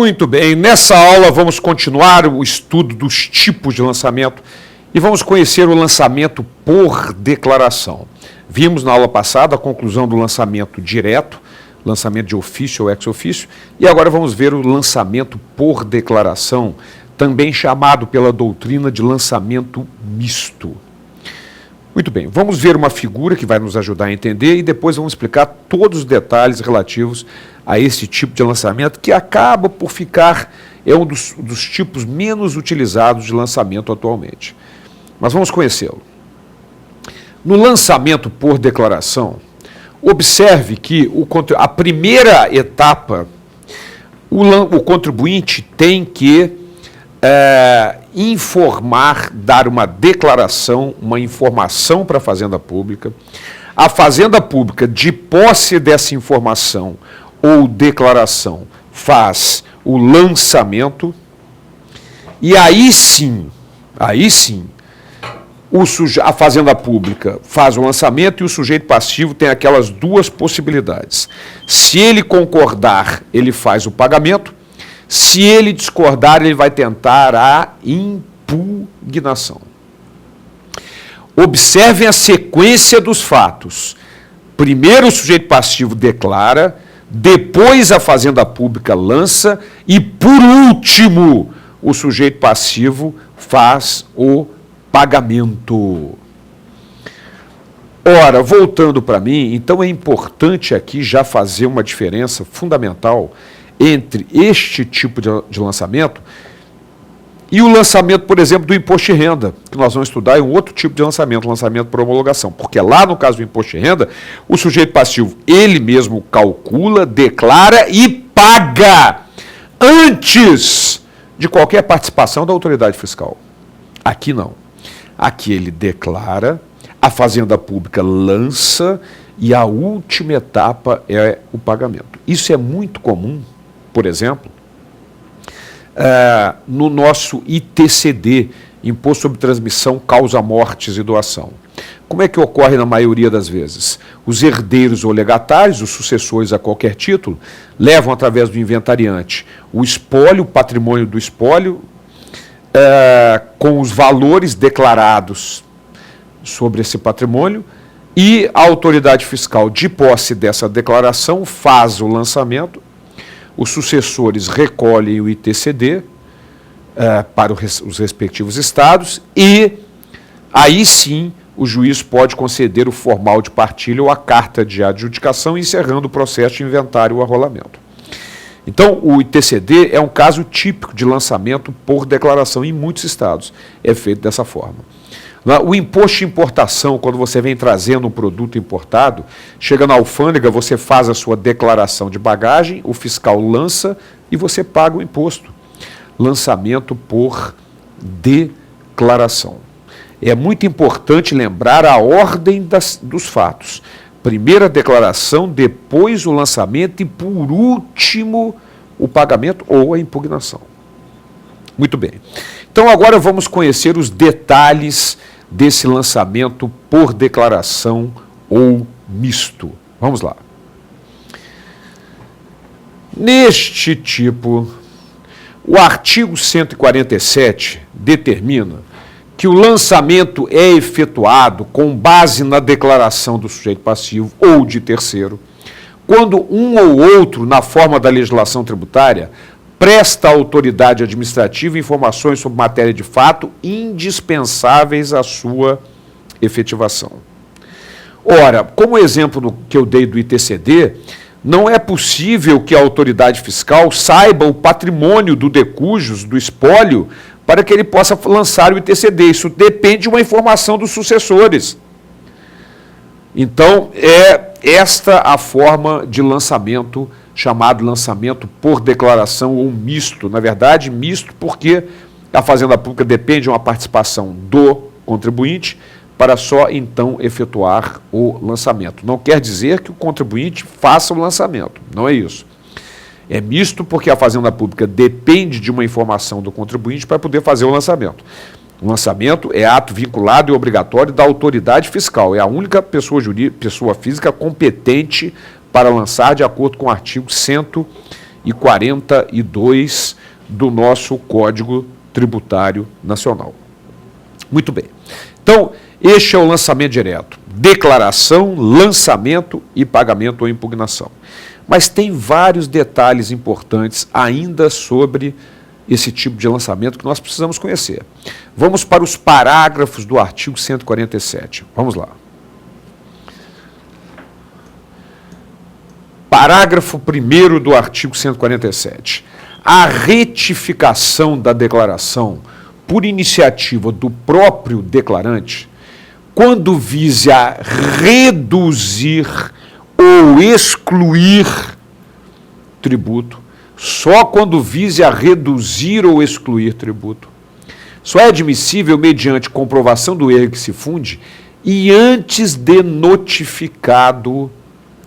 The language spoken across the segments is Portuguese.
Muito bem, nessa aula vamos continuar o estudo dos tipos de lançamento e vamos conhecer o lançamento por declaração. Vimos na aula passada a conclusão do lançamento direto, lançamento de ofício ou ex ofício, e agora vamos ver o lançamento por declaração, também chamado pela doutrina de lançamento misto. Muito bem, vamos ver uma figura que vai nos ajudar a entender e depois vamos explicar todos os detalhes relativos a esse tipo de lançamento, que acaba por ficar, é um dos tipos menos utilizados de lançamento atualmente. Mas vamos conhecê-lo. No lançamento por declaração, observe que a primeira etapa, o contribuinte tem que informar, dar uma declaração, uma informação para a Fazenda Pública. A Fazenda Pública, de posse dessa informação ou declaração, faz o lançamento e aí sim, a Fazenda Pública faz o lançamento e o sujeito passivo tem aquelas duas possibilidades. Se ele concordar, ele faz o pagamento. Se ele discordar, ele vai tentar a impugnação. Observem a sequência dos fatos. Primeiro o sujeito passivo declara, depois a Fazenda Pública lança e, por último, o sujeito passivo faz o pagamento. Ora, voltando para mim, então é importante aqui já fazer uma diferença fundamental entre este tipo de lançamento e o lançamento, por exemplo, do imposto de renda, que nós vamos estudar em um outro tipo de lançamento por homologação, porque lá no caso do imposto de renda, o sujeito passivo, ele mesmo calcula, declara e paga antes de qualquer participação da autoridade fiscal. Aqui não. Aqui ele declara, a Fazenda Pública lança e a última etapa é o pagamento. Isso é muito comum, por exemplo, no nosso ITCD, Imposto sobre Transmissão, Causa Mortes e Doação. Como é que ocorre na maioria das vezes? Os herdeiros ou legatários, os sucessores a qualquer título, levam através do inventariante o espólio, o patrimônio do espólio, com os valores declarados sobre esse patrimônio, e a autoridade fiscal, de posse dessa declaração, faz o lançamento, os sucessores recolhem o ITCD para os respectivos estados e aí sim o juiz pode conceder o formal de partilha ou a carta de adjudicação, encerrando o processo de inventário ou arrolamento. Então, o ITCD é um caso típico de lançamento por declaração em muitos estados. É feito dessa forma. O imposto de importação, quando você vem trazendo um produto importado, chega na alfândega, você faz a sua declaração de bagagem, o fiscal lança e você paga o imposto. Lançamento por declaração. É muito importante lembrar a ordem dos fatos. Primeiro a declaração, depois o lançamento e, por último, o pagamento ou a impugnação. Muito bem. Então, agora vamos conhecer os detalhes desse lançamento por declaração ou misto. Vamos lá. Neste tipo, o artigo 147 determina que o lançamento é efetuado com base na declaração do sujeito passivo ou de terceiro, quando um ou outro, na forma da legislação tributária, presta à autoridade administrativa informações sobre matéria de fato indispensáveis à sua efetivação. Ora, como exemplo que eu dei do ITCD, não é possível que a autoridade fiscal saiba o patrimônio do decujus, do espólio, para que ele possa lançar o ITCD. Isso depende de uma informação dos sucessores. Então, é esta a forma de lançamento, chamado lançamento por declaração ou misto. Na verdade, misto porque a Fazenda Pública depende de uma participação do contribuinte para só, então, efetuar o lançamento. Não quer dizer que o contribuinte faça o lançamento, não é isso. É misto porque a Fazenda Pública depende de uma informação do contribuinte para poder fazer o lançamento. O lançamento é ato vinculado e obrigatório da autoridade fiscal. É a única pessoa física competente para lançar de acordo com o artigo 147 142 do nosso Código Tributário Nacional. Muito bem. Então, este é o lançamento direto. Declaração, lançamento e pagamento ou impugnação. Mas tem vários detalhes importantes ainda sobre esse tipo de lançamento que nós precisamos conhecer. Vamos para os parágrafos do artigo 147. Vamos lá. Parágrafo 1º do artigo 147. A retificação da declaração por iniciativa do próprio declarante, quando vise a reduzir ou excluir tributo, só quando vise a reduzir ou excluir tributo, só é admissível mediante comprovação do erro que se funde e antes de notificado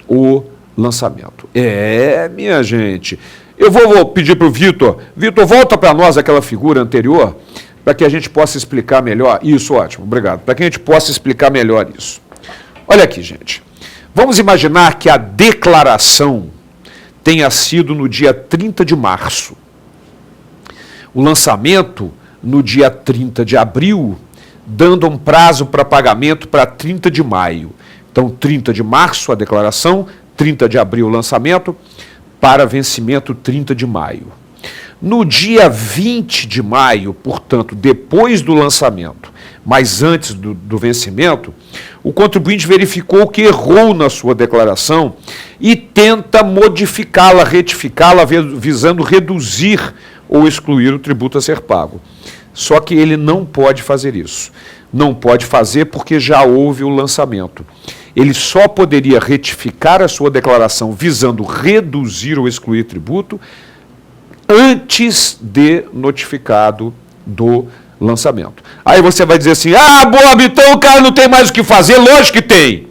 o lançamento. Minha gente, eu vou pedir para o Vitor, volta para nós aquela figura anterior, para que a gente possa explicar melhor. Isso, ótimo, obrigado. Para que a gente possa explicar melhor isso. Olha aqui, gente. Vamos imaginar que a declaração tenha sido no dia 30 de março. O lançamento no dia 30 de abril, dando um prazo para pagamento para 30 de maio. Então, 30 de março a declaração, 30 de abril o lançamento, para vencimento 30 de maio. No dia 20 de maio, portanto, depois do lançamento, mas antes do vencimento, o contribuinte verificou que errou na sua declaração e tenta modificá-la, retificá-la, visando reduzir ou excluir o tributo a ser pago. Só que ele não pode fazer isso. Não pode fazer porque já houve o lançamento. Ele só poderia retificar a sua declaração visando reduzir ou excluir tributo antes de notificado do lançamento. Aí você vai dizer assim, Bob, então o cara não tem mais o que fazer? Lógico que tem.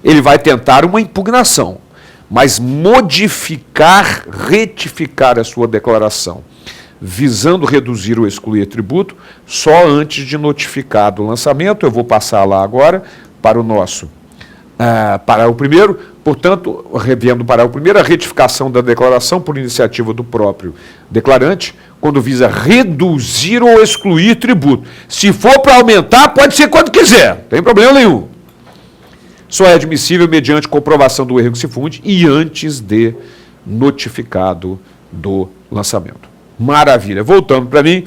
Ele vai tentar uma impugnação, mas modificar, retificar a sua declaração, visando reduzir ou excluir tributo, só antes de notificado o lançamento. Eu vou passar lá agora para o nosso parágrafo primeiro. Portanto, revendo o parágrafo primeiro, a retificação da declaração por iniciativa do próprio declarante, quando visa reduzir ou excluir tributo. Se for para aumentar, pode ser quando quiser, não tem problema nenhum. Só é admissível mediante comprovação do erro que se funde e antes de notificado do lançamento. Maravilha. Voltando para mim.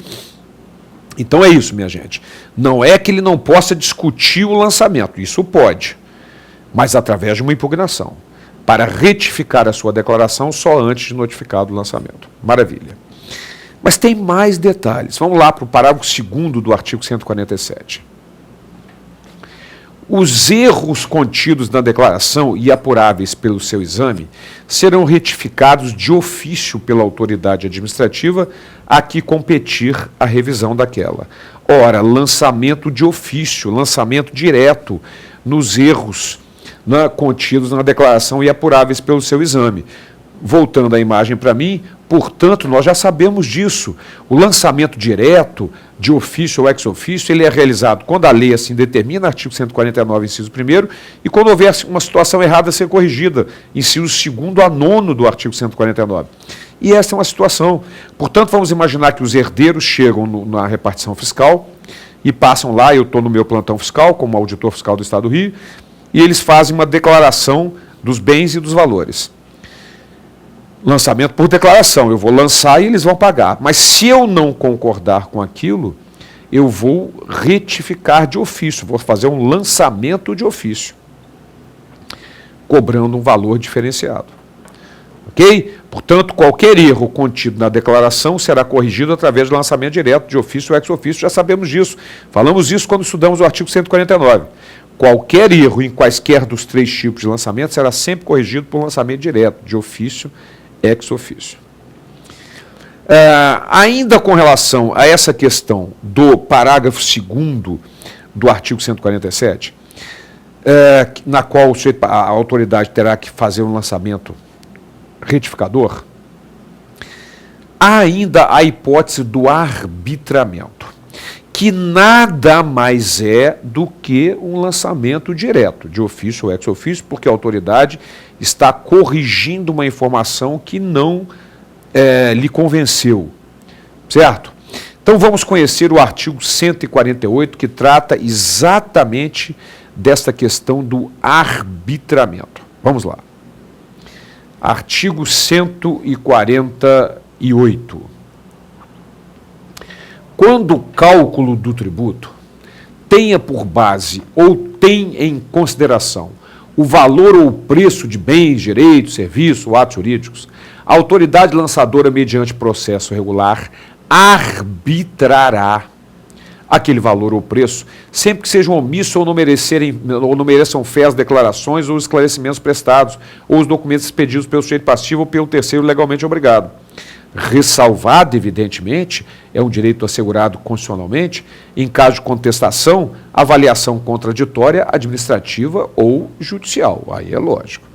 Então é isso, minha gente. Não é que ele não possa discutir o lançamento, isso pode, mas através de uma impugnação, para retificar a sua declaração só antes de notificado o lançamento. Maravilha. Mas tem mais detalhes. Vamos lá para o parágrafo 2º do artigo 147. Os erros contidos na declaração e apuráveis pelo seu exame serão retificados de ofício pela autoridade administrativa a que competir a revisão daquela. Ora, lançamento de ofício, lançamento direto nos erros contidos na declaração e apuráveis pelo seu exame. Voltando a imagem para mim, portanto, nós já sabemos disso. O lançamento direto, de ofício ou ex ofício, ele é realizado quando a lei assim determina, artigo 149, inciso 1º, e quando houver uma situação errada a ser corrigida, inciso 2º a 9º do artigo 149. E essa é uma situação. Portanto, vamos imaginar que os herdeiros chegam na repartição fiscal e passam lá, eu estou no meu plantão fiscal, como auditor fiscal do Estado do Rio, e eles fazem uma declaração dos bens e dos valores. Lançamento por declaração, eu vou lançar e eles vão pagar. Mas se eu não concordar com aquilo, eu vou retificar de ofício, vou fazer um lançamento de ofício, cobrando um valor diferenciado. Ok? Portanto, qualquer erro contido na declaração será corrigido através de lançamento direto, de ofício ou ex ofício, já sabemos disso. Falamos isso quando estudamos o artigo 149. Qualquer erro em quaisquer dos 3 tipos de lançamento será sempre corrigido por lançamento direto, de ofício, ex ofício. Ainda com relação a essa questão do parágrafo 2º do artigo 147, na qual a autoridade terá que fazer um lançamento retificador, há ainda a hipótese do arbitramento, que nada mais é do que um lançamento direto, de ofício ou ex ofício, porque a autoridade está corrigindo uma informação que não lhe convenceu, certo? Então vamos conhecer o artigo 148, que trata exatamente desta questão do arbitramento. Vamos lá. Artigo 148. Quando o cálculo do tributo tenha por base ou tem em consideração o valor ou o preço de bens, direitos, serviços ou atos jurídicos, a autoridade lançadora, mediante processo regular, arbitrará aquele valor ou preço, sempre que sejam omissos ou não mereçam fé as declarações ou os esclarecimentos prestados, ou os documentos expedidos pelo sujeito passivo ou pelo terceiro legalmente obrigado. Ressalvado, evidentemente, é um direito assegurado constitucionalmente, em caso de contestação, avaliação contraditória, administrativa ou judicial. Aí é lógico.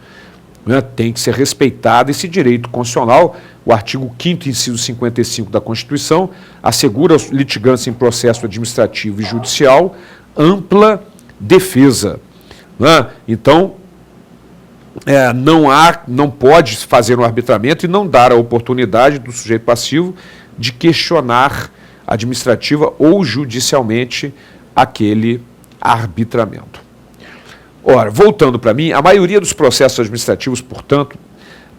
Tem que ser respeitado esse direito constitucional. O artigo 5º, inciso 55 da Constituição, assegura aos litigantes em processo administrativo e judicial ampla defesa. Então, não pode fazer um arbitramento e não dar a oportunidade do sujeito passivo de questionar administrativa ou judicialmente aquele arbitramento. Ora, voltando para mim, a maioria dos processos administrativos, portanto,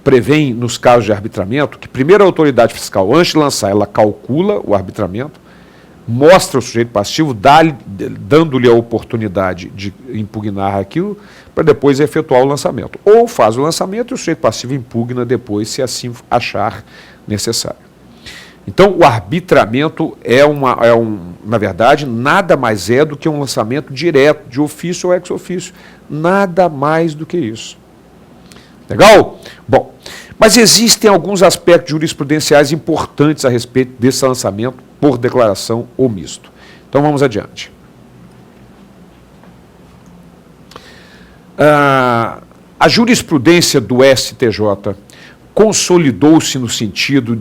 prevêem, nos casos de arbitramento, que primeiro a autoridade fiscal, antes de lançar, ela calcula o arbitramento, mostra o sujeito passivo, dando-lhe a oportunidade de impugnar aquilo, para depois efetuar o lançamento. Ou faz o lançamento e o sujeito passivo impugna depois, se assim achar necessário. Então, o arbitramento na verdade, nada mais é do que um lançamento direto, de ofício ou ex ofício. Nada mais do que isso. Legal? Bom, mas existem alguns aspectos jurisprudenciais importantes a respeito desse lançamento por declaração ou misto. Então, vamos adiante. A jurisprudência do STJ consolidou-se no sentido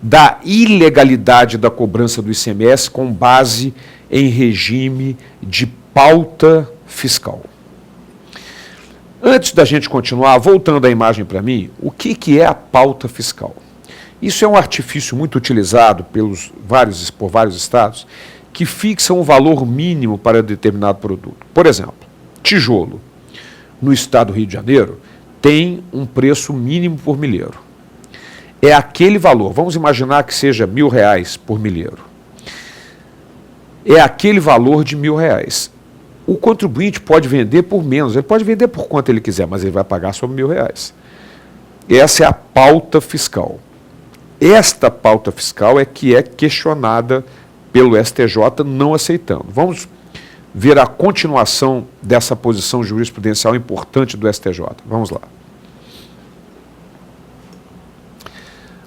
da ilegalidade da cobrança do ICMS com base em regime de pauta fiscal. Antes da gente continuar, voltando a imagem para mim, o que é a pauta fiscal? Isso é um artifício muito utilizado por vários estados que fixam um valor mínimo para determinado produto. Por exemplo, tijolo, no estado do Rio de Janeiro, tem um preço mínimo por milheiro. É aquele valor, vamos imaginar que seja R$1.000 por milheiro. É aquele valor de R$1.000. O contribuinte pode vender por menos, ele pode vender por quanto ele quiser, mas ele vai pagar sobre R$1.000. Essa é a pauta fiscal. Esta pauta fiscal é que é questionada pelo STJ, não aceitando. Vamos ver a continuação dessa posição jurisprudencial importante do STJ. Vamos lá.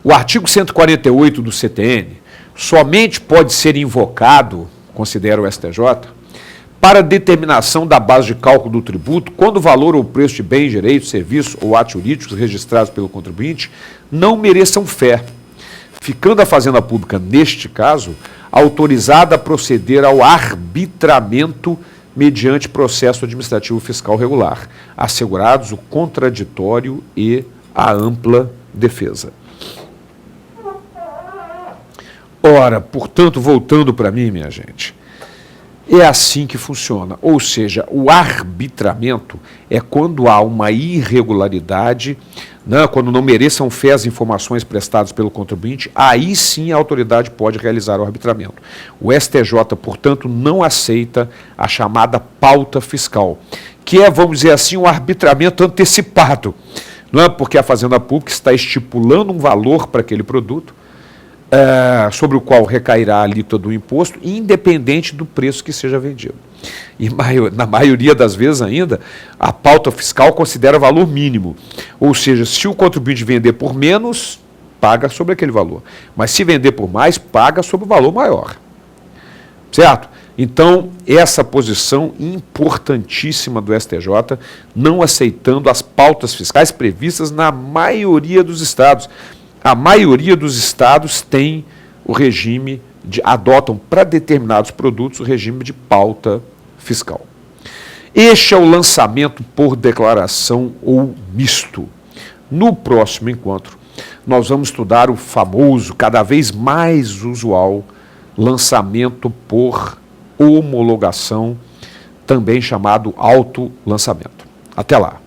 O artigo 148 do CTN somente pode ser invocado, considera o STJ, para determinação da base de cálculo do tributo, quando o valor ou preço de bens, direitos, serviços ou atos jurídicos registrados pelo contribuinte não mereçam fé, ficando a Fazenda Pública, neste caso, autorizada a proceder ao arbitramento mediante processo administrativo fiscal regular, assegurados o contraditório e a ampla defesa. Ora, portanto, voltando para mim, minha gente, é assim que funciona. Ou seja, o arbitramento é quando há uma irregularidade, quando não mereçam fé as informações prestadas pelo contribuinte, aí sim a autoridade pode realizar o arbitramento. O STJ, portanto, não aceita a chamada pauta fiscal, que é, vamos dizer assim, um arbitramento antecipado, porque a Fazenda Pública está estipulando um valor para aquele produto, sobre o qual recairá a alíquota do imposto, independente do preço que seja vendido. E na maioria das vezes ainda, a pauta fiscal considera valor mínimo. Ou seja, se o contribuinte vender por menos, paga sobre aquele valor. Mas se vender por mais, paga sobre o valor maior. Certo? Então, essa posição importantíssima do STJ, não aceitando as pautas fiscais previstas na maioria dos estados. A maioria dos estados tem o regime adotam para determinados produtos o regime de pauta fiscal. Este é o lançamento por declaração ou misto. No próximo encontro, nós vamos estudar o famoso, cada vez mais usual, lançamento por homologação, também chamado autolançamento. Até lá!